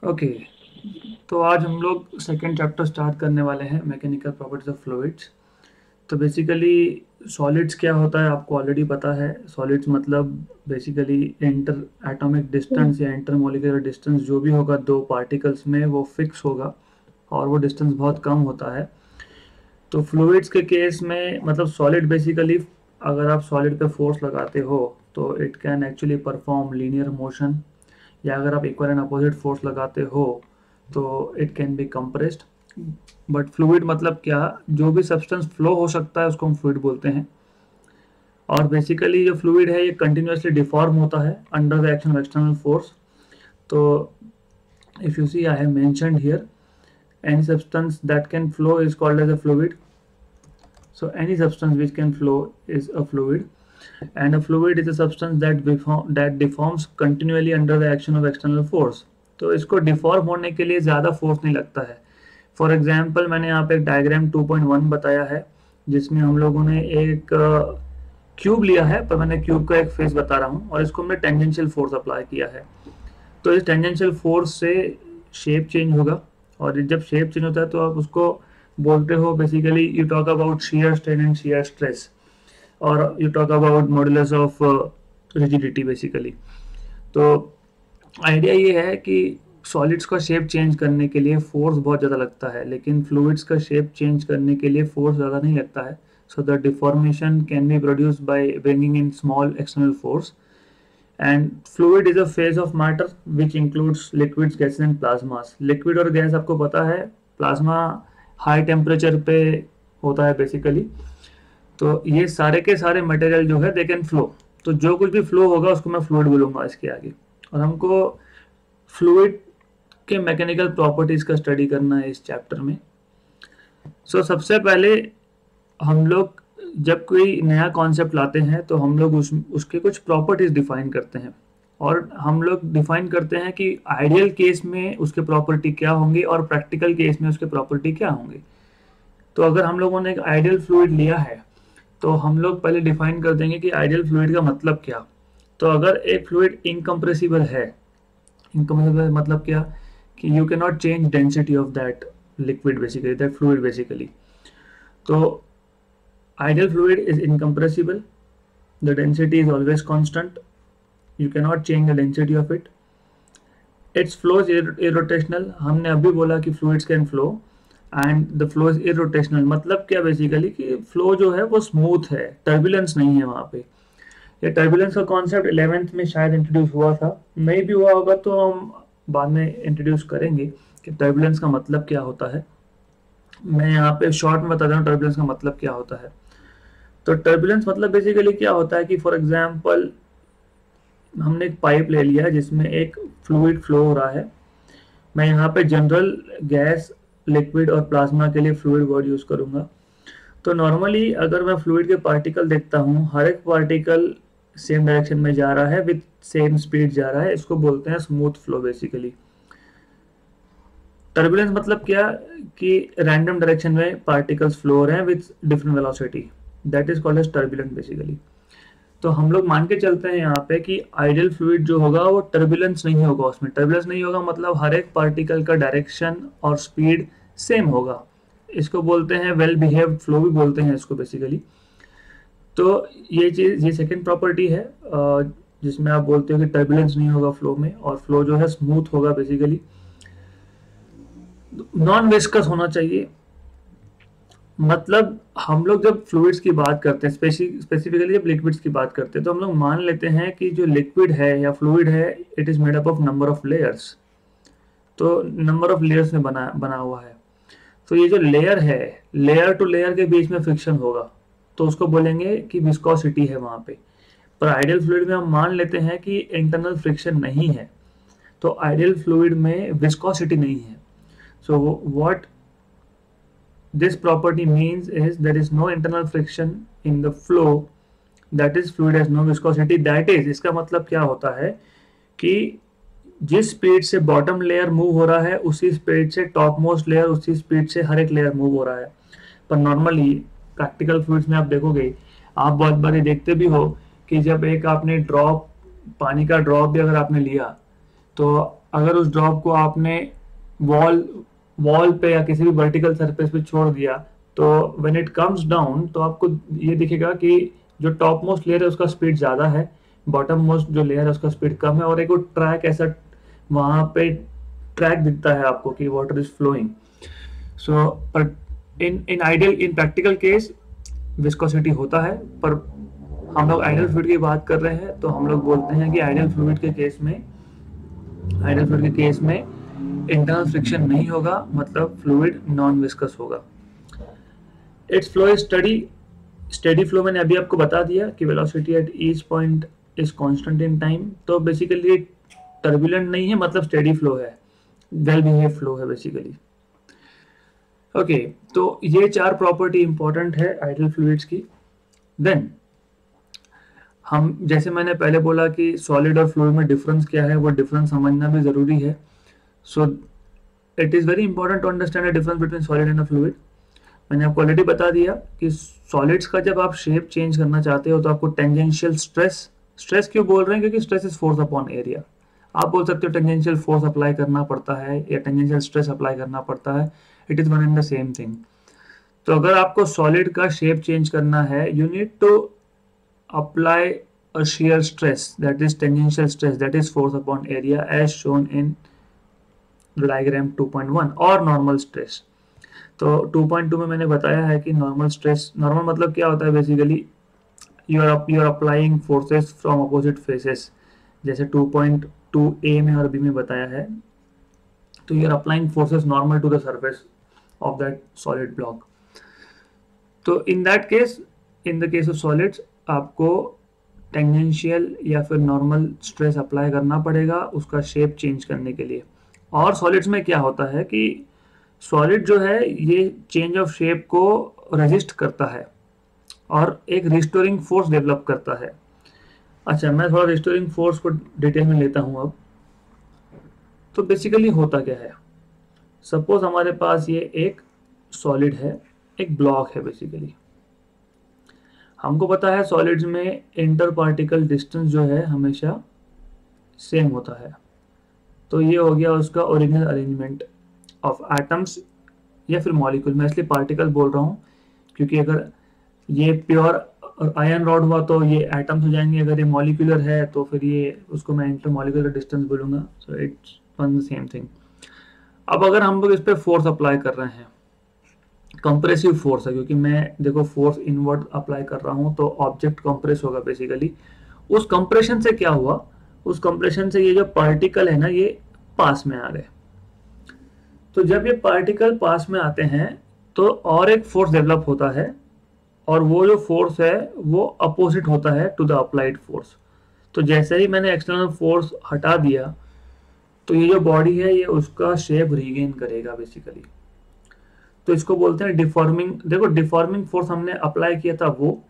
Okay, तो आज हम लोग सेकेंड चैप्टर स्टार्ट करने वाले हैं, मैकेनिकल प्रॉपर्टीज ऑफ फ्लूइड्स। तो बेसिकली सॉलिड्स क्या होता है आपको ऑलरेडी पता है। सॉलिड्स मतलब बेसिकली इंटर एटॉमिक डिस्टेंस या इंटर मोलिकुलर डिस्टेंस जो भी होगा दो पार्टिकल्स में वो फिक्स होगा और वो डिस्टेंस बहुत कम होता है। तो फ्लूइड्स के केस में मतलब सॉलिड बेसिकली अगर आप सॉलिड पे फोर्स लगाते हो तो it can actually perform linear motion, या अगर आप इक्वल एंड अपोजिट फोर्स लगाते हो तो it can B compressed. But fluid मतलब क्या, जो भी सब्सटेंस फ्लो हो सकता है उसको हम फ्लूइड बोलते हैं। और बेसिकली जो फ्लूइड है ये कंटिन्यूसली डिफॉर्म होता है under the action of external force. तो if you see I have mentioned here, any substance that can flow is called as a fluid. So any substance which can flow is a fluid, and a fluid is a substance that deforms continually under the action of external force. तो इसको deform होने के लिए ज़्यादा force नहीं लगता है। For example मैंने यहाँ पे एक डायग्राम 2.1 बताया है जिसमें हम लोगों ने एक क्यूब लिया है, पर मैंने क्यूब का एक फेस बता रहा हूँ और इसको हमने टेंजेंशियल फोर्स अप्लाई किया है। तो इस टेंजेंशियल फोर्स से शेप चेंज होगा, और जब शेप चेंज होता है तो आप उसको बोलते हो basically you talk about shear strain and shear stress, और you talk about modulus of rigidity basically. तो आइडिया ये है कि सॉलिड्स का शेप चेंज करने के लिए फोर्स बहुत ज़्यादा लगता है, लेकिन फ्लूइड्स का शेप चेंज करने के लिए फोर्स ज़्यादा नहीं लगता है। So the deformation can be produced by bringing in small external force. And fluid is a phase of matter which includes liquids, gases and plasmas. Liquid और गैस आपको पता है, प्लाज्मा हाई टेम्परेचर पे होता है बेसिकली। तो ये सारे के सारे मटेरियल जो है दे कैन फ्लो। तो जो कुछ भी फ्लो होगा उसको मैं फ्लूइड बोलूँगा इसके आगे। और हमको फ्लूइड के मैकेनिकल प्रॉपर्टीज का स्टडी करना है इस चैप्टर में। सो सबसे पहले हम लोग जब कोई नया कॉन्सेप्ट लाते हैं तो हम लोग उसके कुछ प्रॉपर्टीज डिफाइन करते हैं, और हम लोग डिफाइन करते हैं कि आइडियल केस में उसके प्रॉपर्टी क्या होंगे और प्रैक्टिकल केस में उसके प्रॉपर्टी क्या होंगे। तो अगर हम लोगों ने एक आइडियल फ्लूइड लिया है तो हम लोग पहले डिफाइन कर देंगे कि आइडियल फ्लूइड का मतलब क्या। तो अगर एक फ्लूइड इनकम्प्रेसिबल है, इनकम्प्रेसिबल मतलब क्या कि you can not change density of that liquid basically, that fluid basically. तो ideal fluid is incompressible, the density is always constant, you cannot change the density of it, its flow is irrotational। हमने अभी बोला कि fluids can flow and the flow is irrotational, मतलब क्या basically कि flow जो है वो स्मूथ है, टर्बुलेंस नहीं है वहाँ पे। ये टर्बुलेंस का कॉन्सेप्ट 11th में शायद इंट्रोड्यूस हुआ था, नहीं भी हुआ होगा तो हम बाद में इंट्रोड्यूस करेंगे कि टर्बुलेंस का मतलब क्या होता है। मैं यहाँ पे शॉर्ट में बता रहा हूँ टर्बुलेंस का मतलब क्या होता है। तो टर्बुलेंस मतलब बेसिकली क्या होता है कि फॉर एग्जांपल हमने एक पाइप ले लिया है जिसमें एक फ्लूइड फ्लो हो रहा है। मैं यहाँ पे जनरल गैस, लिक्विड और प्लाज्मा के लिए फ्लूइड वर्ड यूज करूँगा। तो नॉर्मली अगर मैं फ्लूइड के पार्टिकल देखता हूँ, हर एक पार्टिकल सेम डायरेक्शन में जा रहा है, विथ सेम स्पीड जा रहा है, इसको बोलते हैं स्मूथ फ्लो बेसिकली। टर्बुलेंस मतलब क्या कि रैंडम डायरेक्शन में पार्टिकल्स फ्लो हो रहे हैं with different velocity, that is called as turbulent basically. तो हम लोग मान के चलते हैं यहाँ पे कि आइडियल फ्लूइड जो होगा वो टर्बुलेंस नहीं होगा, उसमें टर्बुलेंस नहीं होगा मतलब हर एक पार्टिकल का डायरेक्शन और स्पीड सेम होगा। इसको बोलते हैं वेल बिहेव्ड फ्लो भी बोलते हैं इसको बेसिकली। तो ये चीज़, ये सेकेंड प्रॉपर्टी है जिसमें आप बोलते हो कि टर्बुलेंस नहीं होगा फ्लो में, और फ्लो जो है स्मूथ होगा बेसिकली। नॉन विस्कस होना चाहिए, मतलब हम लोग जब फ्लूइड्स की बात करते हैं, स्पेसिफिकली जब लिक्विड्स की बात करते हैं, तो हम लोग मान लेते हैं कि जो लिक्विड है या फ्लूइड है it is made up of number of layers. तो नंबर ऑफ लेयर्स में बना हुआ है। तो ये जो लेयर है, लेयर टू लेयर के बीच में फ्रिक्शन होगा तो उसको बोलेंगे कि विस्कोसिटी है वहाँ पे। पर आइडियल फ्लूइड में हम मान लेते हैं कि इंटरनल फ्रिक्शन नहीं है, तो आइडियल फ्लूइड में विस्कोसिटी नहीं है। So what this property means is there is no internal friction in the flow, that is fluid has no viscosity, that is इसका मतलब क्या होता है कि जिस स्पीड से बॉटम लेयर मूव हो रहा है उसी स्पीड से टॉप मोस्ट लेयर, उसी स्पीड से हर एक लेयर मूव हो रहा है। पर नॉर्मली प्रैक्टिकल फ्लूइड्स में आप देखोगे, आप बहुत बार देखते भी हो कि जब एक आपने ड्रॉप, पानी का ड्रॉप भी अगर आपने लिया तो अगर उस ड्रॉप को आपने वॉल वॉल पे या किसी भी वर्टिकल सरफेस पे छोड़ दिया, तो व्हेन इट कम्स डाउन तो आपको ये दिखेगा कि जो टॉप मोस्ट लेयर है उसका स्पीड ज़्यादा है, बॉटम मोस्ट जो लेयर है उसका स्पीड कम है, और एक वो ट्रैक ऐसा वहाँ पे ट्रैक दिखता है आपको कि वाटर इज फ्लोइंग। सो पर इन प्रैक्टिकल केस विस्कोसिटी होता है, पर हम लोग आइडियल फ्लूइड की बात कर रहे हैं तो हम लोग बोलते हैं कि आइडियल फ्लूइड के केस में इंटरनल फ्रिक्शन नहीं होगा, मतलब फ्लूइड नॉन विस्कस होगा। It's flow is steady flow मैंने अभी आपको बता दिया कि velocity at each point is constant in time, तो बेसिकली टर्बुलेंट नहीं है, मतलब स्टेडी फ्लो है, वेल बिहेव फ्लो है बेसिकली। ओके, तो ये 4 प्रॉपर्टी इंपॉर्टेंट है आइडियल फ्लूइड्स की। देन हम, जैसे मैंने पहले बोला कि सॉलिड और फ्लूइड में डिफरेंस क्या है, वो डिफरेंस समझना भी ज़रूरी है। So it is very important to understand the difference between solid and a fluid. मैंने आपको ऑलरेडी बता दिया कि सॉलिड्स का जब आप शेप चेंज करना चाहते हो तो आपको टेंजेंशियल स्ट्रेस क्यों बोल रहे हैं, क्योंकि stress is force upon area. आप बोल सकते हो टेंजेंशियल फोर्स अप्लाई करना पड़ता है या टेंजेंशियल स्ट्रेस अप्लाई करना पड़ता है, it is one and the same thing. तो अगर आपको सॉलिड का शेप चेंज करना है, you need to apply a shear stress, that is tangential stress, that is force upon area as shown in the diagram 2.1, और normal stress। तो 2.2 में मैंने बताया है कि नॉर्मल स्ट्रेस, नॉर्मल मतलब क्या होता है basically, you are applying forces from opposite faces, जैसे 2.2 ए में और बी में बताया है। तो you are applying forces normal to the surface of that solid block. तो in the case of solids आपको टेंजेंशियल या फिर नॉर्मल स्ट्रेस अप्लाई करना पड़ेगा उसका शेप चेंज करने के लिए। और सॉलिड्स में क्या होता है कि सॉलिड जो है ये चेंज ऑफ शेप को रेजिस्ट करता है और एक रिस्टोरिंग फोर्स डेवलप करता है। अच्छा, मैं थोड़ा रिस्टोरिंग फोर्स को डिटेल में लेता हूँ अब। तो बेसिकली होता क्या है, सपोज हमारे पास ये एक सॉलिड है, एक ब्लॉक है बेसिकली। हमको पता है सॉलिड्स में इंटर पार्टिकल डिस्टेंस जो है हमेशा सेम होता है। तो ये हो गया उसका ओरिजिनल अरेंजमेंट ऑफ एटम्स या फिर मॉलिक्यूल। मैं इसलिए पार्टिकल बोल रहा हूँ क्योंकि अगर ये प्योर आयरन रॉड हुआ तो ये एटम्स हो जाएंगे, अगर ये मॉलिक्यूलर है तो फिर ये उसको मैं इंटर मॉलिक्यूलर डिस्टेंस बोलूँगा। So it's one the same thing. अब अगर हम लोग इस पर फोर्स अप्लाई कर रहे हैं, कंप्रेसिव फोर्स है, क्योंकि मैं देखो फोर्स इनवर्ड अप्लाई कर रहा हूँ तो ऑब्जेक्ट कंप्रेस होगा बेसिकली। उस कंप्रेशन से क्या हुआ, उस कंप्रेशन से ये जो पार्टिकल है ना ये पास में आ गए। तो जब ये पार्टिकल पास में आते हैं तो और एक फोर्स डेवलप होता है, और वो जो फोर्स है वो अपोजिट होता है टू द अप्लाइड फोर्स। तो जैसे ही मैंने एक्सटर्नल फोर्स हटा दिया तो ये जो बॉडी है ये उसका शेप रीगेन करेगा बेसिकली। तो इसको बोलते हैं डिफॉर्मिंग। देखो डिफॉर्मिंग फोर्स हमने अप्लाई किया था वो,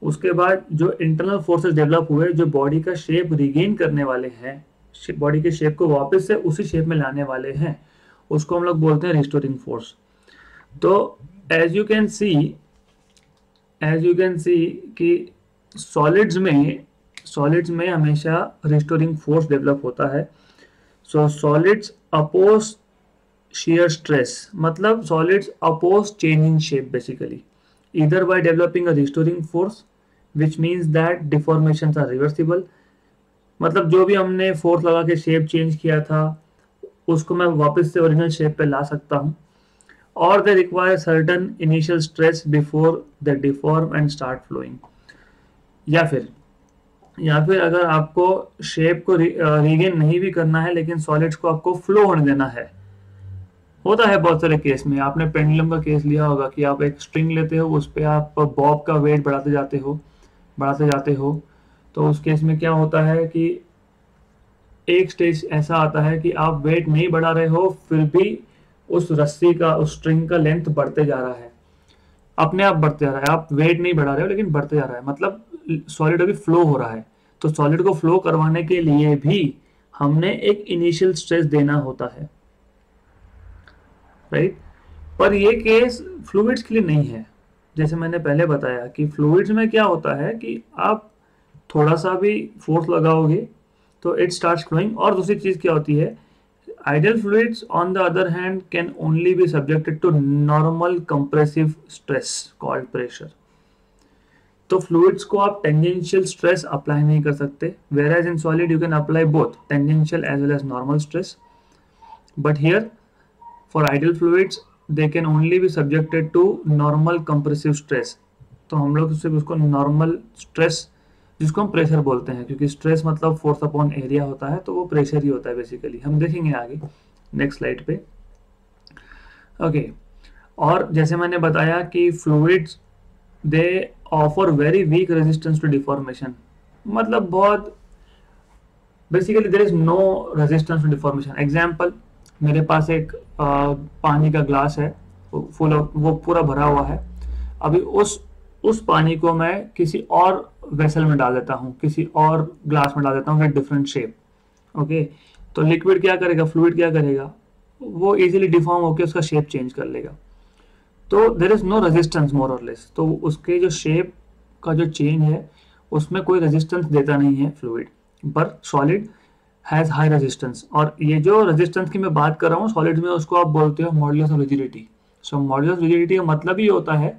उसके बाद जो इंटरनल फोर्सेस डेवलप हुए जो बॉडी का शेप रिगेन करने वाले हैं, बॉडी के शेप को वापस से उसी शेप में लाने वाले हैं, उसको हम लोग बोलते हैं रिस्टोरिंग फोर्स। तो एज यू कैन सी कि सॉलिड्स में हमेशा रिस्टोरिंग फोर्स डेवलप होता है। सो सॉलिड्स अपोज shear stress, मतलब solids oppose change in shape basically, either by developing a restoring force which means that deformations are reversible, मतलब जो भी हमने फोर्स लगा के शेप चेंज किया था उसको मैं वापस से ओरिजिनल शेप पे ला सकता हूँ, और they require certain initial stress before they deform and start flowing। या फिर अगर आपको शेप को रीगेन नहीं भी करना है लेकिन सॉलिड्स को आपको फ्लो होने देना है, होता है बहुत सारे केस में। आपने पेंडुलम का केस लिया होगा कि आप एक स्ट्रिंग लेते हो, उस पर आप बॉब का वेट बढ़ाते जाते हो। तो उस केस में क्या होता है कि एक स्टेज ऐसा आता है कि आप वेट नहीं बढ़ा रहे हो फिर भी उस रस्सी का, उस स्ट्रिंग का लेंथ बढ़ते जा रहा है, अपने आप बढ़ते जा रहा है। आप वेट नहीं बढ़ा रहे हो लेकिन बढ़ते जा रहा है, मतलब सॉलिड अभी फ्लो हो रहा है। तो सॉलिड को फ्लो करवाने के लिए भी हमने एक इनिशियल स्ट्रेस देना होता है, राइट। पर ये केस फ्लूइड्स के लिए नहीं है। जैसे मैंने पहले बताया कि फ्लूइड्स में क्या होता है कि आप थोड़ा सा भी फोर्स लगाओगे तो इट स्टार्ट्स फ्लोइंग। और दूसरी चीज़ क्या होती है Ideal fluids, on the other hand, can only be subjected to normal compressive stress called pressure. तो फ्लूइड्स को आप टेंजेंशियल स्ट्रेस अप्लाई नहीं कर सकते, whereas in solid you can apply both tangential as well as normal stress. But here for ideal fluids they can only be subjected to normal compressive stress. तो हम लोग सिर्फ उसको normal stress, जिसको हम प्रेशर बोलते हैं, क्योंकि स्ट्रेस मतलब फोर्स अपॉन एरिया होता है, तो वो प्रेशर ही होता है बेसिकली. हम देखेंगे आगे नेक्स्ट स्लाइड पे. ओके, और जैसे मैंने बताया कि fluids they offer very weak resistance to deformation. मतलब बहुत basically there is no resistance to deformation. Example, मेरे पास एक पानी का ग्लास है, फुल, वो पूरा भरा हुआ है. अभी उस पानी को मैं किसी और वेसल में डाल देता हूँ, किसी और ग्लास में डाल देता हूँ विद डिफरेंट शेप. ओके, तो लिक्विड क्या करेगा, फ्लूइड क्या करेगा, वो इजीली डिफॉर्म होकर उसका शेप चेंज कर लेगा. तो देयर इज नो रेजिस्टेंस मोर और लेस. तो उसके जो शेप का जो चेंज है उसमें कोई रेजिस्टेंस देता नहीं है फ्लूइड, पर सॉलिड हैज हाई रेजिस्टेंस. और ये जो रेजिस्टेंस की मैं बात कर रहा हूँ सॉलिड में, उसको आप बोलते हो modulus of rigidity. So modulus of rigidity का मतलब ये होता है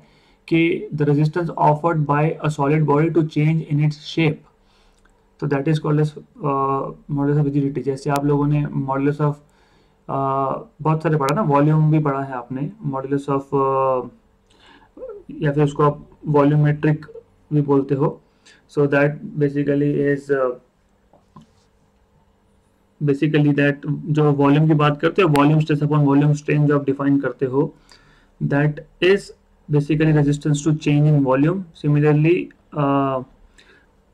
कि the resistance offered by a solid body to change in its shape. तो that is called as modulus of rigidity. जैसे आप लोगों ने मॉडुलस ऑफ बहुत सारे पढ़ा ना, वॉल्यूम भी पढ़ा है आपने, मॉडुलस ऑफ, या फिर उसको आप वॉल्यूमेट्रिक भी बोलते हो. So that basically is that जो वॉल्यूम की बात करते हो, volume stress upon volume strain जो आप डिफाइन करते हो, that is basically resistance to change in volume. Similarly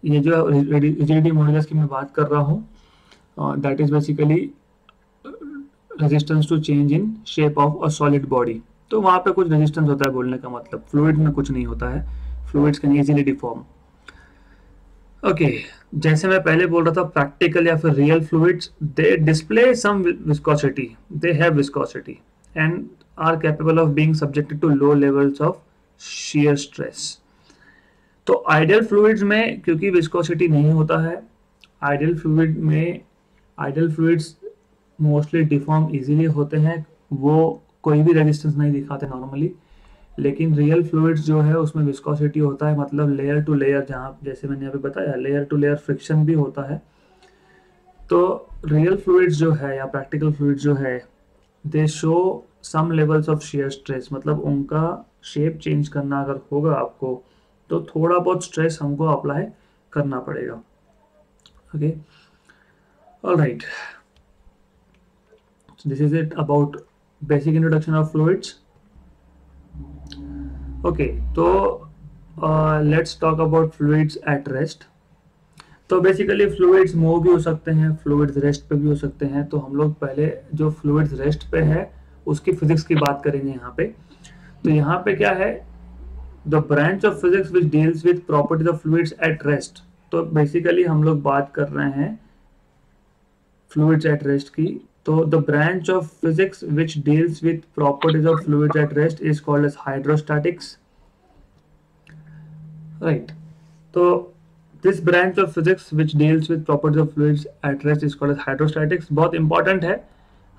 ये जो रिजिडिटी मॉडुलस की मैं बात कर रहा हूँ, that is basically resistance to change in shape of a solid body. तो वहाँ पे कुछ रेजिस्टेंस होता है बोलने का मतलब. फ्लूइड में कुछ नहीं होता है, fluids can easily deform. Okay, जैसे मैं पहले बोल रहा था, प्रैक्टिकल या फिर real fluids they display some viscosity, they have viscosity and are capable of being subjected to low levels of shear stress. तो आइडियल फ्लूइड्स में क्योंकि विस्कोसिटी नहीं होता है, ideal fluids mostly deform easily होते हैं, वो कोई भी रेजिस्टेंस नहीं दिखाते नॉर्मली. लेकिन रियल फ्लूइड्स जो है उसमें विस्कोसिटी होता है, मतलब लेयर टू लेयर, जहाँ जैसे मैंने अभी बताया लेयर टू लेयर फ्रिक्शन भी होता है. तो रियल फ्लूइड्स जो है या प्रैक्टिकल फ्लूइड्स जो है, they show some levels of shear stress. मतलब उनका शेप चेंज करना अगर होगा आपको, तो थोड़ा बहुत स्ट्रेस हमको अप्लाई करना पड़ेगा. Okay, alright, this is it about basic introduction of fluids. Okay, तो let's talk about fluids at rest. तो बेसिकली फ्लूइड्स मूव भी हो सकते हैं, फ्लूइड्स रेस्ट पे भी हो सकते हैं. तो हम लोग पहले जो फ्लूइड्स रेस्ट पे है उसकी फिजिक्स की बात करेंगे यहाँ पे. तो यहाँ पे क्या है, the branch of physics which deals with properties of fluids at rest. तो बेसिकली हम लोग बात कर रहे हैं फ्लूइड्स एट रेस्ट की. तो the branch of physics which deals with properties of fluids at rest is called as hydrostatics. Right, तो this branch of physics which deals with properties of fluids at rest is called as hydrostatics. बहुत important है,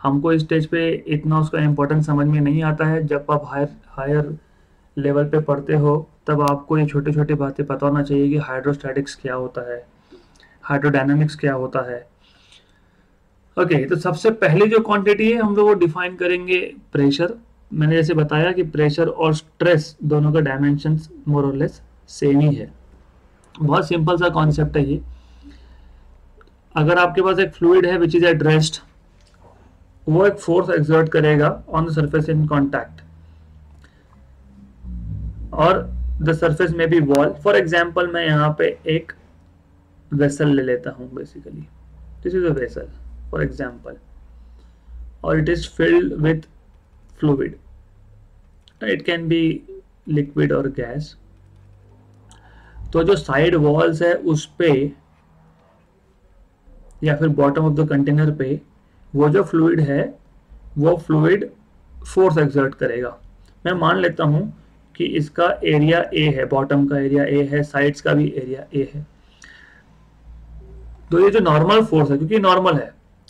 हमको इस stage पे इतना उसका importance समझ में नहीं आता है. जब आप हायर लेवल पे पढ़ते हो तब आपको ये छोटी छोटी बातें पता होना चाहिए कि हाइड्रोस्टैटिक्स क्या होता है, हाइड्रोडायनामिक्स क्या होता है. ओके, तो सबसे पहले जो क्वांटिटी है हम लोग वो डिफाइन करेंगे प्रेशर. मैंने जैसे बताया कि प्रेशर और स्ट्रेस दोनों का डायमेंशन मोर और लेस सेम ही है. बहुत सिंपल सा कॉन्सेप्ट है ये. अगर आपके पास एक फ्लूइड है विच इज एट रेस्ट, वो एक फोर्स एक्सर्ट करेगा on the surface in contact, और द सरफेस में बी वॉल. फॉर एग्जाम्पल, मैं यहाँ पे एक वेसल ले लेता हूँ. Basically this is a vessel for example, और it is filled with fluid. It can be liquid और गैस. तो जो साइड वॉल्स है उस पे या फिर बॉटम ऑफ द कंटेनर पे वो जो फ्लूइड है वो फ्लूइड फोर्स एक्सर्ट करेगा. मैं मान लेता हूं कि इसका एरिया ए है, बॉटम का एरिया ए है, साइड्स का भी एरिया ए है. तो ये जो नॉर्मल फोर्स है, क्योंकि नॉर्मल है,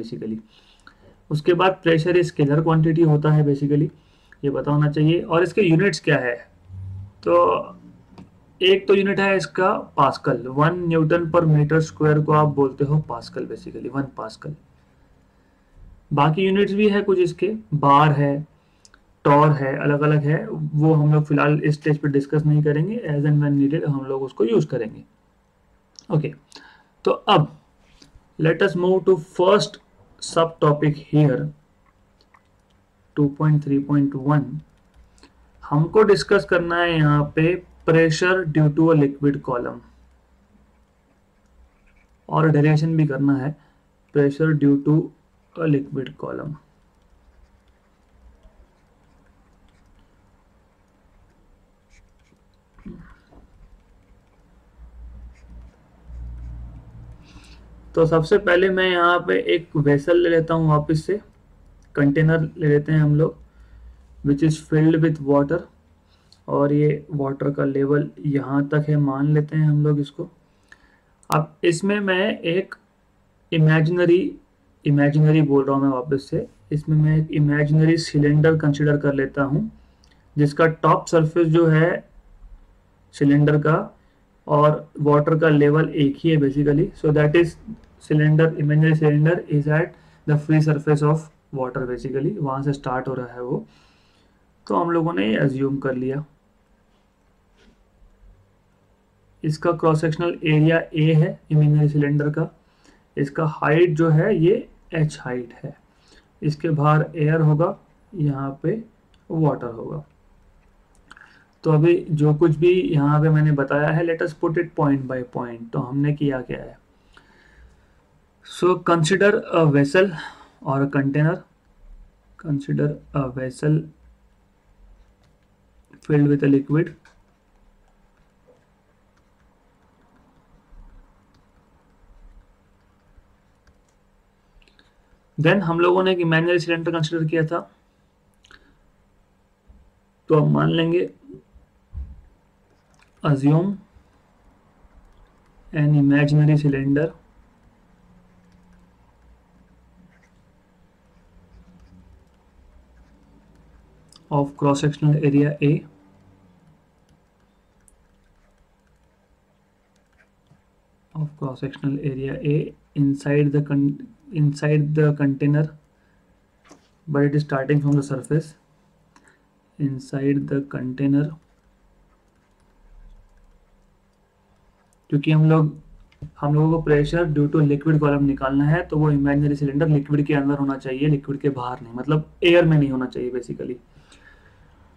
बेसिकली। उसके बाद प्रेशर स्केलर क्वांटिटी होता है बेसिकली, ये पता होना चाहिए। और इसके यूनिट्स क्या है, तो एक तो यूनिट है इसका पास्कल, 1 न्यूटन पर मीटर स्क्वायर को आप बोलते हो पास्कल बेसिकली, 1 पास्कल। बाकी यूनिट्स भी है कुछ इसके, बार है, टॉर है, अलग अलग है, वो हम लोग फिलहाल इस स्टेज पे डिस्कस नहीं करेंगे, एज एंड व्हेन नीडेड हम लोग उसको यूज करेंगे। ओके, तो अब let us move to first sub topic here 2.3.1। हमको डिस्कस करना है यहाँ पे pressure due to a liquid column, और डेरिवेशन भी करना है pressure due to a liquid column. तो सबसे पहले मैं यहाँ पे एक वेसल ले लेता हूँ, वापस से कंटेनर ले लेते हैं हम लोग, which is filled with water, और ये वाटर का लेवल यहाँ तक है मान लेते हैं हम लोग इसको। अब इसमें मैं एक इमेजिनरी बोल रहा हूँ मैं वापस से, इसमें मैं एक इमेजिनरी सिलेंडर कंसिडर कर लेता हूँ, जिसका टॉप सरफेस जो है सिलेंडर का और वाटर का लेवल एक ही है basically. So that is cylinder, imaginary cylinder is at the free surface of water basically, वहां से स्टार्ट हो रहा है वो। तो हम लोगों ने एज्यूम कर लिया। इसका क्रॉस सेक्शनल एरिया ए है इमेजिनरी सिलेंडर का, इसका हाइट जो है ये h हाइट है, इसके बाहर एयर होगा, यहाँ पे वाटर होगा। तो अभी जो कुछ भी यहाँ पे मैंने बताया है, let us put it point by point. तो हमने किया क्या है, सो कंसिडर अ वेसल और a container, consider a vessel filled with a liquid, then हम लोगों ने एक इमेजिनरी सिलेंडर कंसिडर किया था। तो हम मान लेंगे assume an imaginary cylinder of cross sectional area A, of cross sectional area A inside the container, but it is starting from the surface, inside the container, क्योंकि हम लोगों को pressure due to liquid column निकालना है, तो वो imaginary cylinder liquid के अंदर होना चाहिए, लिक्विड के बाहर नहीं, मतलब एयर में नहीं होना चाहिए बेसिकली।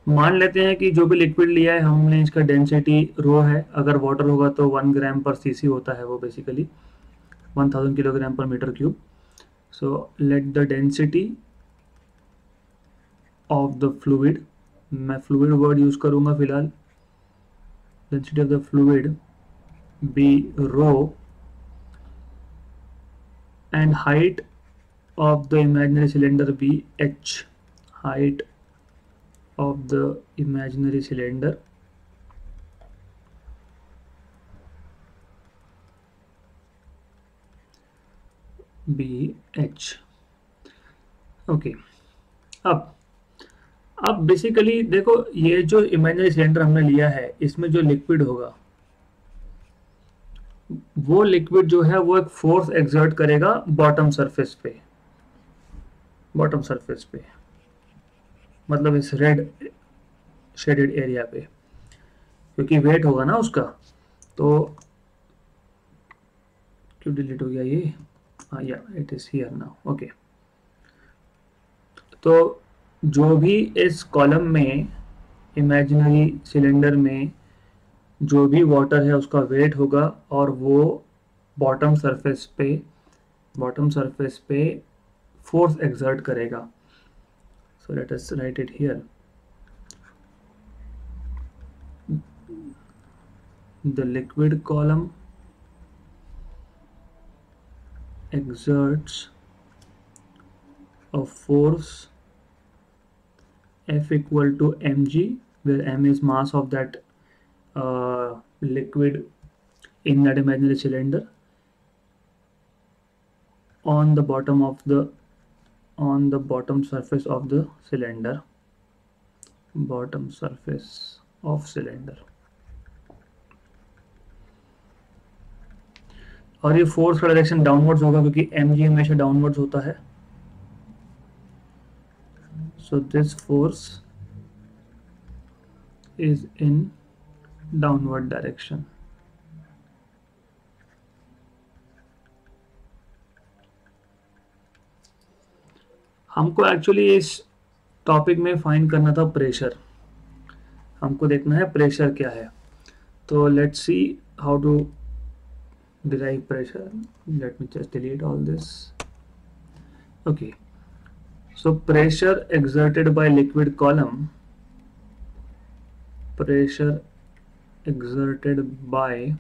मान लेते हैं कि जो भी लिक्विड लिया है हमने, इसका डेंसिटी रो है, अगर वाटर होगा तो 1 ग्राम पर सीसी होता है वो बेसिकली, 1000 किलोग्राम पर metre cube. So let the density of the fluid, मैं फ्लूइड वर्ड यूज करूंगा फिलहाल, density of the fluid be rho, and height of the imaginary cylinder be h, height of the imaginary cylinder BH. Okay, अब basically देखो, ये जो imaginary cylinder हमने लिया है इसमें जो लिक्विड होगा वो लिक्विड जो है वो एक फोर्स एक्सर्ट करेगा बॉटम सरफेस पे, मतलब इस रेड शेडेड एरिया पे, क्योंकि वेट होगा ना उसका। तो क्यों डिलीट हो गया ये? हाँ, या it is here now. Okay, तो जो भी इस कॉलम में इमेजिनरी सिलेंडर में जो भी वाटर है उसका वेट होगा और वो बॉटम सरफेस पे फोर्स एक्सर्ट करेगा। So let us right it here. The liquid column exerts a force F equal to mg, where m is mass of that liquid in that imaginary cylinder on the bottom surface of the cylinder, bottom surface of cylinder। और ये force का direction downwards होगा क्योंकि mg हमेशा downwards होता है। So this force is in downward direction. हमको actually इस टॉपिक में फाइंड करना था प्रेशर, हमको देखना है प्रेशर क्या है। तो let's see how to derive pressure. Let me just delete all this. Okay, so pressure exerted by liquid column, pressure exerted by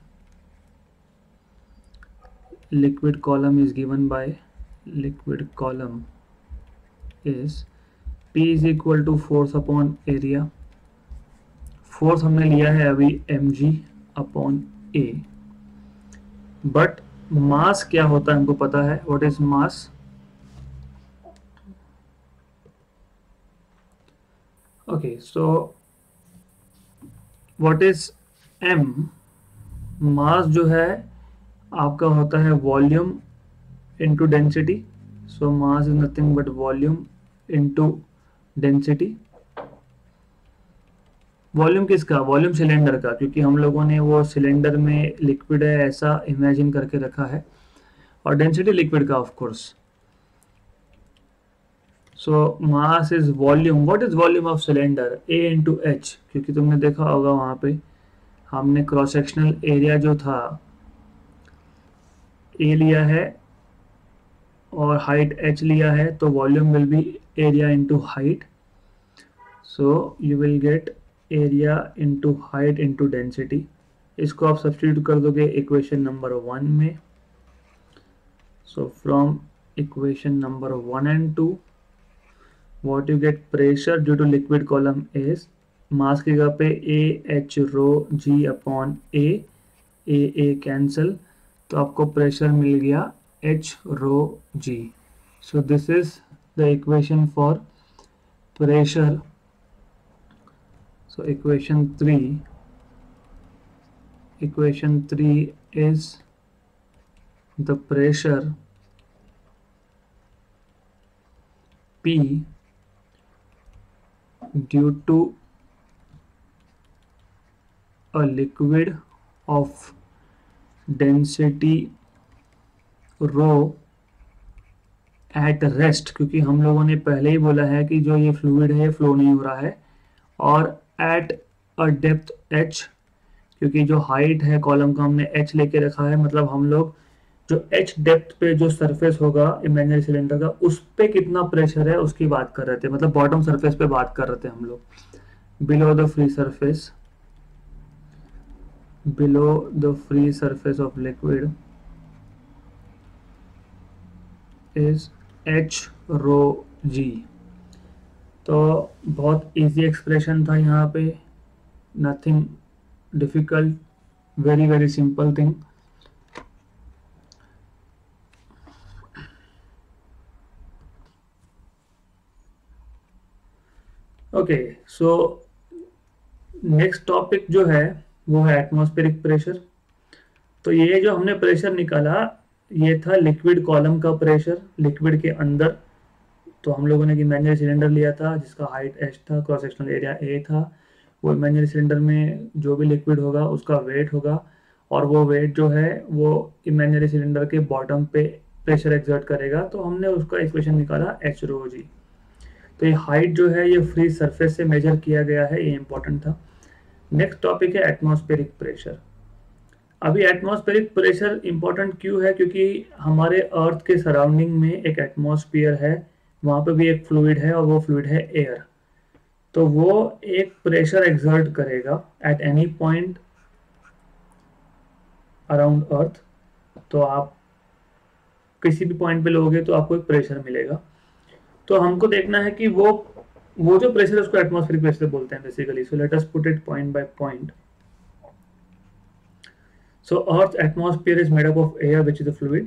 liquid column is given by liquid column is P is equal to force upon area। Force हमने लिया है अभी mg upon a, but mass क्या होता है हमको पता है। What is mass? Okay, so what is m? मास जो है आपका होता है volume into density. So mass is nothing but volume into density. Volume किसका? वॉल्यूम सिलेंडर का, क्योंकि हम लोगों ने वो सिलेंडर में लिक्विड है ऐसा इमेजिन करके रखा है। और डेंसिटी लिक्विड का of course. So mass is volume. What is volume of cylinder? a into H, क्योंकि तुमने देखा होगा वहां पे हमने क्रॉस सेक्शनल एरिया जो था a लिया है और हाइट h लिया है, तो volume will be area into height. So you will get area into height into density. इसको आप सब्स्टिट्यूट कर दोगे इक्वेशन नंबर 1 में। So from equation number 1 and 2 what you get, pressure due to liquid column is mass की जगह पे a h rho g upon a cancel, तो आपको प्रेशर मिल गया h rho g। So this is the equation for pressure. So equation 3 is the pressure P due to a liquid of density rho at rest, क्योंकि हम लोगों ने पहले ही बोला है कि जो ये फ्लूइड है फ्लो नहीं हो रहा है, और एट अ डेप्थ h, क्योंकि जो हाइट है कॉलम का हमने h लेके रखा है, मतलब हम लोग जो h डेप्थ पे जो सरफेस होगा इमेजिनरी सिलेंडर का उस पे कितना प्रेशर है उसकी बात कर रहे थे, मतलब बॉटम सरफेस पे बात कर रहे थे हम लोग। Below the free surface of liquid is h rho g। तो बहुत इजी एक्सप्रेशन था यहाँ पे, nothing difficult, very very simple thing. Okay, so next topic जो है वो है एटमॉस्फेरिक प्रेशर। तो ये जो हमने प्रेशर निकाला, ये था लिक्विड कॉलम का प्रेशर लिक्विड के अंदर। तो हम लोगों ने एक इमेजिनरी सिलेंडर लिया था जिसका हाइट h था, क्रॉस सेक्शनल एरिया a था। वो इमेजिनरी सिलेंडर में जो भी लिक्विड होगा उसका वेट होगा, और वो वेट जो है वो इमेजिनरी सिलेंडर के बॉटम पे प्रेशर एक्सर्ट करेगा। तो हमने उसका इक्वेशन निकाला h rho g। तो ये हाइट जो है ये फ्री सरफेस से मेजर किया गया है, ये इंपॉर्टेंट था। नेक्स्ट टॉपिक है एटमॉस्फेरिक प्रेशर। अभी एटमॉस्फेरिक प्रेशर इंपॉर्टेंट क्यों है? क्योंकि हमारे अर्थ के सराउंडिंग में एक एटमॉस्फेयर है, वहाँ पे भी एक फ्लूइड है और वो फ्लूइड है एयर। तो वो एक प्रेशर एक्सर्ट करेगा एट एनी पॉइंट अराउंड अर्थ। तो आप किसी भी पॉइंट पे लोगे तो आपको एक प्रेशर मिलेगा। तो हमको देखना है कि वो जो प्रेशर है उसको एटमॉस्फेरिक प्रेशर बोलते हैं basically. So let us put it point by point. So Earth's atmosphere is made up of air, which is a fluid.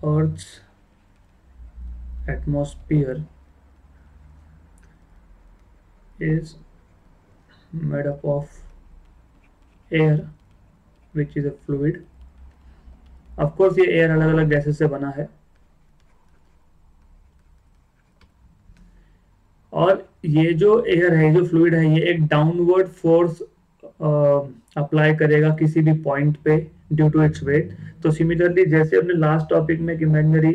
Earth's atmosphere is made up of air, which is a fluid. Of course ये air अलग अलग gases से बना है, और ये जो air है, जो फ्लूइड है, ये एक डाउनवर्ड फोर्स अप्लाई करेगा किसी भी पॉइंट पे ड्यू टू इट्स वेट। तो सिमिलरली जैसे हमने लास्ट टॉपिक में इमेजिनरी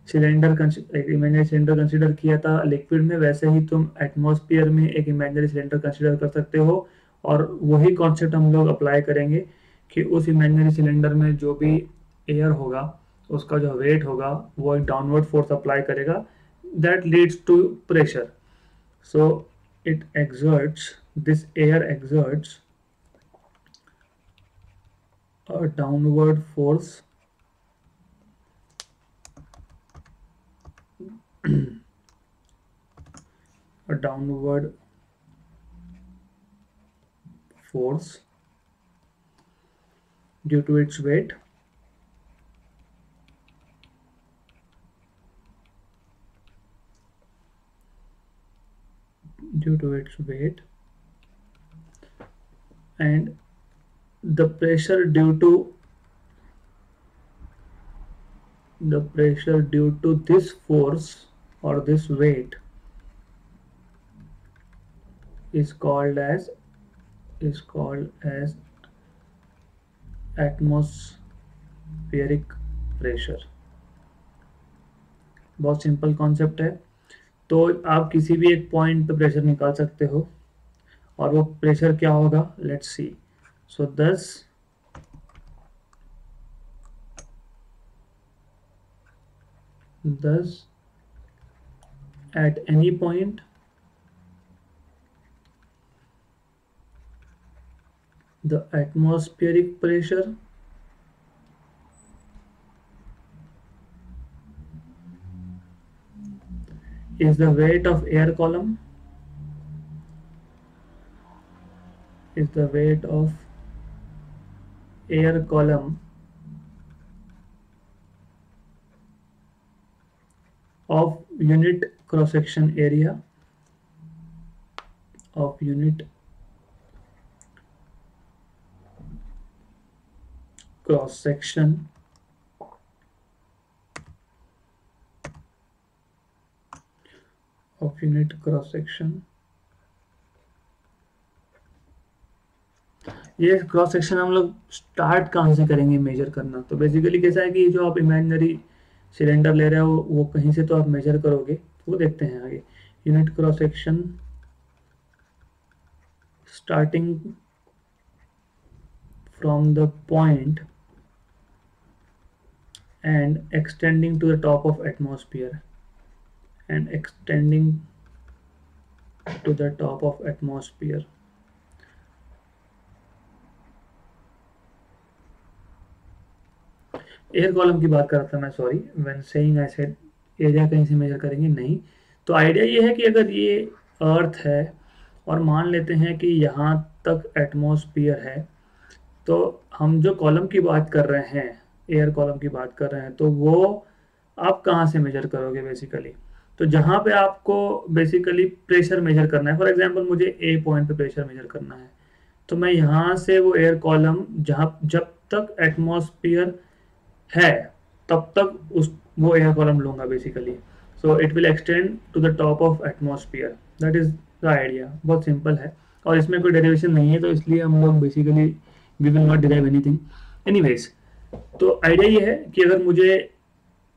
सिलेंडर कंसीडर किया था लिक्विड में, वैसे ही तुम एटमॉस्फेयर में एक इमेजिनरी सिलेंडर कंसीडर कर सकते हो। और वही कॉन्सेप्ट हम लोग अप्लाई करेंगे कि उस इमेजिनरी सिलेंडर में जो भी एयर होगा उसका जो वेट होगा वो एक डाउनवर्ड फोर्स अप्लाई करेगा, that leads to pressure. So this air exerts a downward force a downward force due to its weight, and the pressure due to this force or this weight is called as atmospheric pressure। बहुत simple concept है। तो आप किसी भी एक point पे pressure निकाल सकते हो, और वो प्रेशर क्या होगा, let's see. So thus at any point the atmospheric pressure is the weight of air column of unit cross section area of unit cross section ये क्रॉस सेक्शन हम लोग स्टार्ट कहाँ से करेंगे मेजर करना? तो बेसिकली कैसा है कि जो आप इमेजिनरी सिलेंडर ले रहे हो वो कहीं से तो आप मेजर करोगे, वो देखते हैं आगे। Unit cross section starting from the point and extending to the top of atmosphere air column की बात कर रहा था मैं, sorry, when saying I said area कहीं से मेजर करेंगे नहीं। तो आइडिया ये है कि अगर ये अर्थ है और मान लेते हैं कि यहाँ तक एटमॉस्फेयर है, तो हम जो कॉलम की बात कर रहे हैं, एयर कॉलम की बात कर रहे हैं, तो वो आप कहाँ से मेजर करोगे बेसिकली? तो जहाँ पे आपको बेसिकली प्रेशर मेजर करना है, फॉर एग्जांपल मुझे ए पॉइंट पे प्रेशर मेजर करना है, तो मैं यहाँ से वो एयर कॉलम जहाँ जब तक एटमॉस्फेयर है तब तक उस वो एयर कॉलम लूंगा बेसिकली। So it will extend to the top of atmosphere, that is the idea. बहुत सिंपल है और इसमें कोई डेरिवेशन नहीं है, तो इसलिए हम लोग basically we will not derive anything anyways. तो आइडिया ये है कि अगर मुझे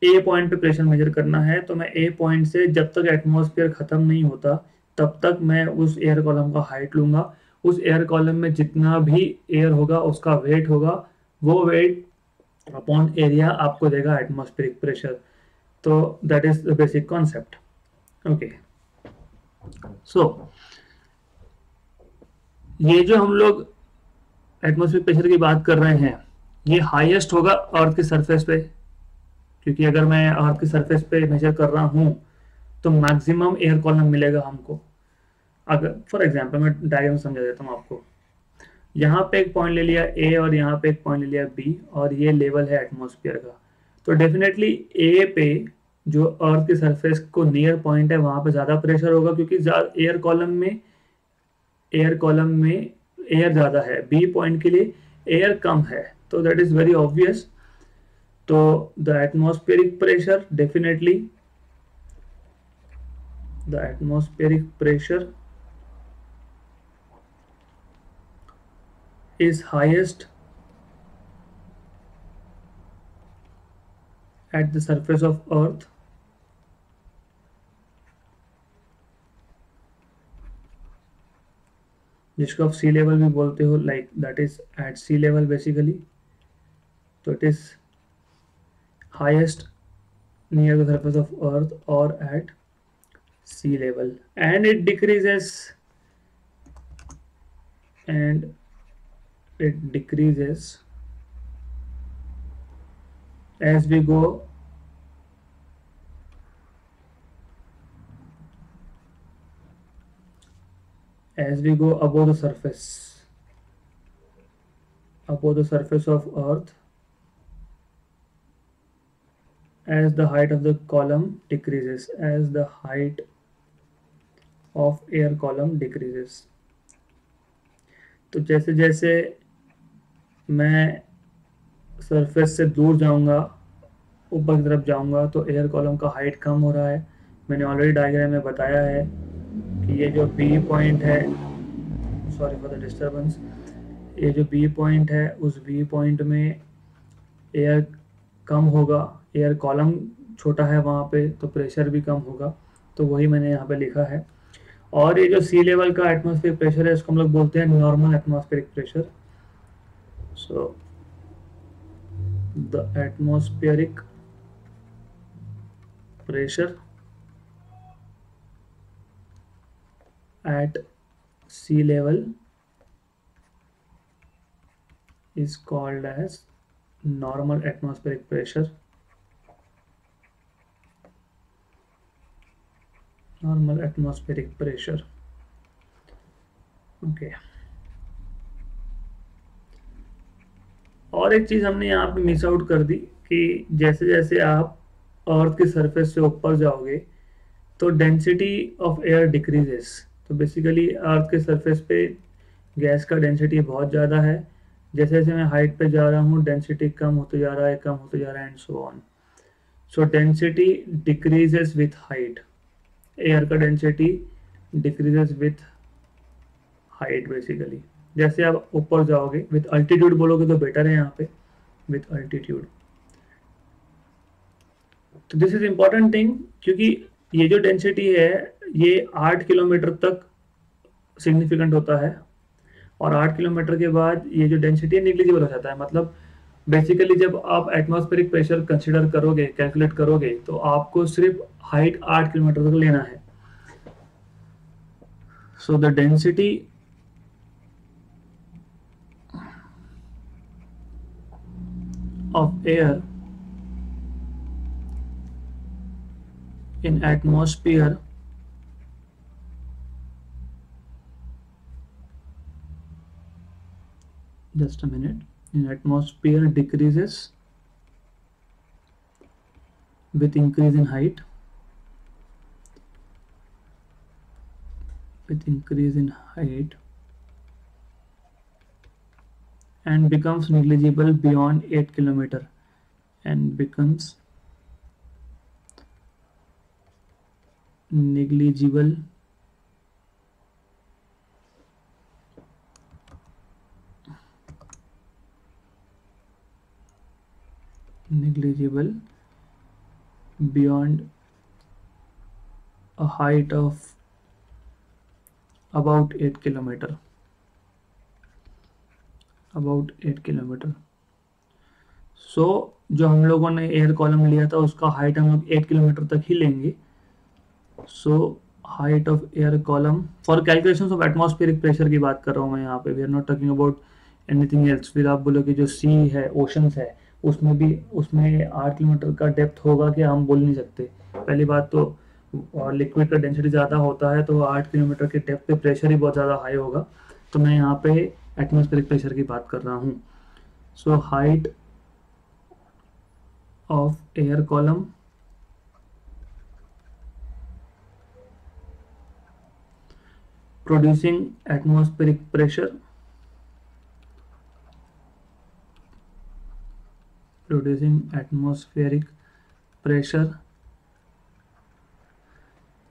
ए पॉइंट पे प्रेशर मेजर करना है, तो मैं ए पॉइंट से जब तक एटमॉस्फेयर खत्म नहीं होता तब तक मैं उस एयर कॉलम का हाइट लूंगा। उस एयर कॉलम में जितना भी एयर होगा उसका वेट होगा, वो वेट अपॉन एरिया आपको देगा एटमॉस्फेरिक प्रेशर। तो that is the basic concept. Okay, so ये जो हम लोग एटमॉस्फेरिक प्रेशर की बात कर रहे हैं, ये हाईएस्ट होगा अर्थ की सरफेस पे, क्योंकि अगर मैं अर्थ की सरफेस पे मेजर कर रहा हूं तो मैक्सिमम एयर कॉलम मिलेगा हमको। अगर फॉर एग्जांपल मैं डायग्राम समझा देता हूँ आपको, यहाँ पे एक पॉइंट ले लिया ए और यहाँ पे एक पॉइंट ले लिया बी, और ये लेवल है एटमॉस्फेयर का। तो डेफिनेटली ए पे जो अर्थ की सरफेस को नियर पॉइंट है वहां पे ज़्यादा प्रेशर होगा, क्योंकि एयर कॉलम में एयर ज़्यादा है, बी पॉइंट के लिए एयर कम है, तो दैट इज़ वेरी ऑब्वियस। तो the atmospheric pressure definitely the atmospheric pressure is highest at the surface of earth, जिसको आप सी लेवल भी बोलते हो, like that is at sea level basically. तो it is highest near the surface of earth और at sea level, and it decreases as we go above the surface of earth, as the height of the column decreases, as the height of air column decreases। तो जैसे जैसे मैं surface से दूर जाऊंगा, ऊपर की तरफ जाऊंगा, तो एयर कॉलम का हाइट कम हो रहा है। मैंने ऑलरेडी डायग्राम में बताया है कि ये जो बी पॉइंट है, सॉरी फॉर द डिस्टर्बेंस, ये जो बी पॉइंट है उस बी पॉइंट में एयर कम होगा, एयर कॉलम छोटा है वहाँ पे, तो प्रेशर भी कम होगा। तो वही मैंने यहाँ पे लिखा है। और ये जो सी लेवल का एटमॉस्फेरिक प्रेशर है इसको हम लोग बोलते हैं normal atmospheric pressure. So the atmospheric pressure at sea level is called as normal atmospheric pressure, okay. और एक चीज हमने यहाँ पे मिस आउट कर दी कि जैसे जैसे आप अर्थ की सरफेस से ऊपर जाओगे तो डेंसिटी ऑफ एयर डिक्रीजेस। तो बेसिकली अर्थ के सरफेस पे गैस का डेंसिटी बहुत ज़्यादा है, जैसे जैसे मैं हाइट पे जा रहा हूँ डेंसिटी कम होते जा रहा है, कम होते जा रहा है, and so on. So density decreases with height, air का density decreases with height basically. जैसे आप ऊपर जाओगे, विथ अल्टीट्यूड बोलोगे तो बेटर है यहाँ पे, विथ अल्टीट्यूड। तो दिस इज इम्पॉर्टेंट थिंग, क्योंकि ये जो डेंसिटी है ये 8 किलोमीटर तक सिग्निफिकेंट होता है, और 8 किलोमीटर के बाद ये जो डेंसिटी है निग्लिजिबल हो जाता है। मतलब बेसिकली जब आप एटमॉस्फेरिक प्रेशर कंसीडर करोगे, कैलकुलेट करोगे, तो आपको सिर्फ हाइट 8 किलोमीटर तक लेना है। So the density of air in atmosphere just a minute, in atmosphere decreases with increase in height, and becomes negligible beyond 8 km, and becomes negligible beyond a height of about 8 km. सो जो हम लोगों ने air column लिया था उसका height हम लोग 8 kilometre तक ही लेंगे. So height of air column for calculation of atmospheric pressure की बात कर रहा हूँ मैं यहाँ पे. We are not talking about anything else. फिर आप बोलोगे जो सी है, ओशंस है, उसमें 8 किलोमीटर का डेप्थ होगा कि हम बोल नहीं सकते. पहली बात तो लिक्विड का डेंसिटी ज़्यादा होता है तो 8 किलोमीटर के डेप्थ पे प्रेशर ही बहुत ज़्यादा हाई होगा. तो मैं यहाँ पे एटमॉस्फेरिक प्रेशर की बात कर रहा हूँ. सो height of air column producing atmospheric pressure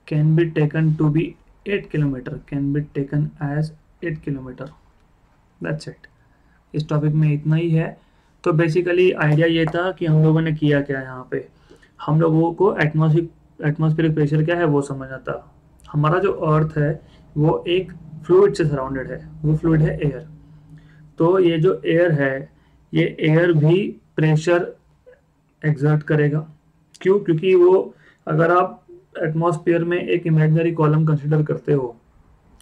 can be taken to be 8 kilometer, can be taken as 8 kilometer. That's it. इस टॉपिक में इतना ही है. तो बेसिकली आइडिया ये था कि हम लोगों ने किया क्या यहाँ पे. हम लोगों को एटमॉस्फेरिक प्रेशर क्या है वो समझना था. हमारा जो अर्थ है वो एक फ्लूइड से सराउंडेड है. वो फ्लूइड है एयर. तो ये जो एयर है, ये एयर भी प्रेशर एक्सर्ट करेगा. क्यों? क्योंकि वो, अगर आप एटमॉस्फेयर में एक इमेजिनरी कॉलम कंसिडर करते हो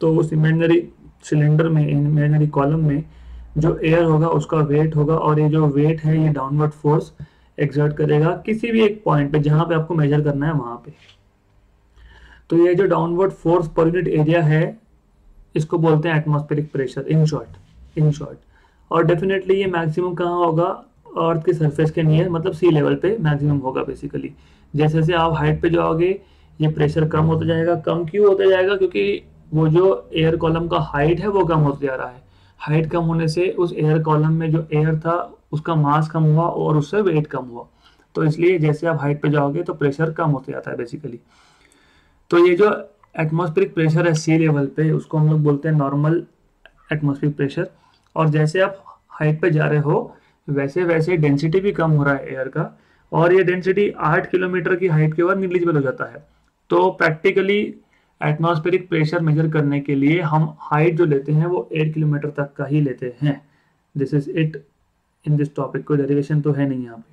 तो उस इमेजिनरी सिलेंडर में, इमेजिनरी कॉलम में जो एयर होगा उसका वेट होगा, और ये जो वेट है ये डाउनवर्ड फोर्स एक्सर्ट करेगा किसी भी एक पॉइंट पे जहां पे आपको मेजर करना है वहां पे. तो ये जो downward force per unit area है इसको बोलते हैं एटमॉस्फेरिक प्रेशर इन शॉर्ट. और डेफिनेटली ये मैक्सिमम कहाँ होगा? अर्थ के सरफेस के नियर, मतलब सी लेवल पे मैक्सिमम होगा बेसिकली. जैसे जैसे आप हाइट पे जाओगे ये प्रेशर कम होता जाएगा. कम क्यों होता जाएगा? क्योंकि वो जो एयर कॉलम का हाइट है वो कम होता जा रहा है. हाइट कम होने से उस एयर कॉलम में जो एयर था उसका मास कम हुआ और उससे वेट कम हुआ. तो इसलिए जैसे आप हाइट पे जाओगे तो प्रेशर कम होते जाता है बेसिकली. तो ये जो एटमॉस्फेरिक प्रेशर है सी लेवल पे उसको हम लोग बोलते हैं नॉर्मल एटमॉस्फेरिक प्रेशर. और जैसे आप हाइट पे जा रहे हो वैसे वैसे डेंसिटी भी कम हो रहा है एयर का, और ये डेंसिटी 8 किलोमीटर की हाइट के बाद निग्लिजिबल हो जाता है. तो प्रैक्टिकली एटमॉस्फेरिक प्रेशर मेजर करने के लिए हम हाइट जो लेते हैं वो 8 किलोमीटर तक का ही लेते हैं. This is it in this topic. कोई डेरिवेशन तो है नहीं यहाँ पे.